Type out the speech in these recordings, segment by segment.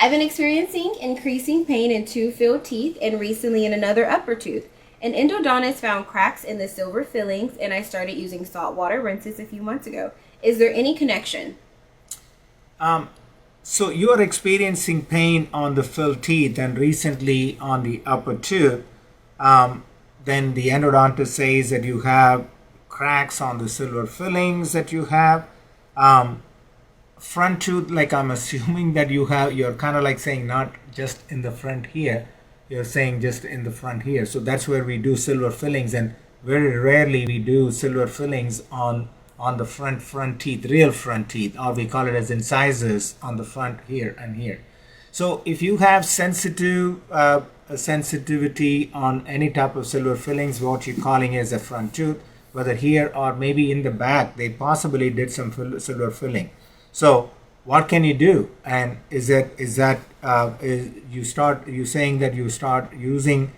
I've been experiencing increasing pain in two filled teeth and recently in another upper tooth. An endodontist found cracks in the silver fillings and I started using saltwater rinses a few months ago. Is there any connection? So you are experiencing pain on the filled teeth and recently on the upper tooth. Then the endodontist says that you have cracks on the silver fillings that you have. Front tooth, like I'm assuming that you're kind of like saying not just in the front here, you're saying just in the front here. So that's where we do silver fillings, and very rarely we do silver fillings on the front teeth, real front teeth, or we call it as incisors on the front here and here. So if you have sensitivity on any type of silver fillings, what you're calling as a front tooth, whether here or maybe in the back, they possibly did some silver filling. So what can you do? And you saying that you start using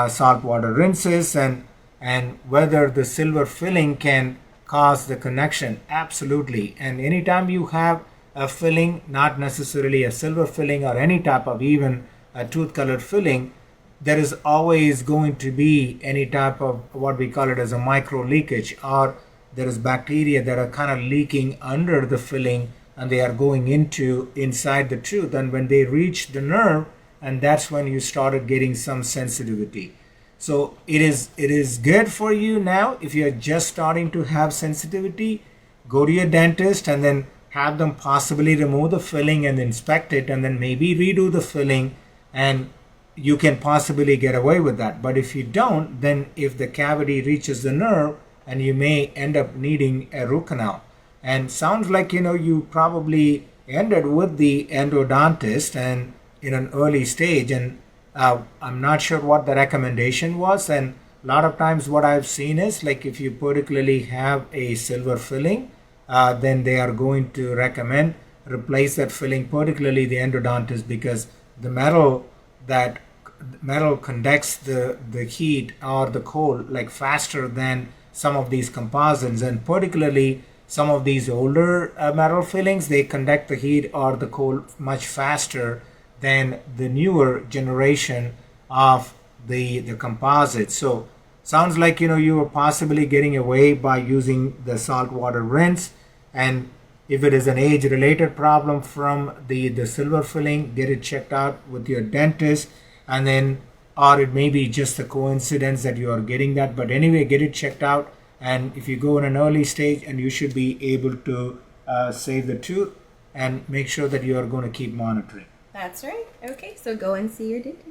saltwater rinses, and whether the silver filling can cause the connection? Absolutely. And anytime you have a filling, not necessarily a silver filling or any type of even a tooth colored filling, there is always going to be any type of what we call it as a micro leakage, or there is bacteria that are kind of leaking under the filling and they are going inside the tooth, and when they reach the nerve, and that's when you started getting some sensitivity. So it is good for you now if you're just starting to have sensitivity. Go to your dentist and then have them possibly remove the filling and inspect it, and then maybe redo the filling, and you can possibly get away with that. But if you don't, then if the cavity reaches the nerve, and you may end up needing a root canal. And sounds like you probably ended with the endodontist and in an early stage, and I'm not sure what the recommendation was. And a lot of times what I've seen is, like, if you particularly have a silver filling, then they are going to recommend replace that filling, particularly the endodontist, because the metal conducts the heat or the cold like faster than some of these composites, and particularly some of these older metal fillings, they conduct the heat or the cold much faster than the newer generation of the composites. So sounds like you were possibly getting away by using the saltwater rinse. And if it is an age related problem from the silver filling, get it checked out with your dentist, and then, or it may be just a coincidence that you are getting that, but anyway, get it checked out. And if you go in an early stage, and you should be able to save the tooth, and make sure that you are going to keep monitoring. That's right. Okay, so go and see your dentist.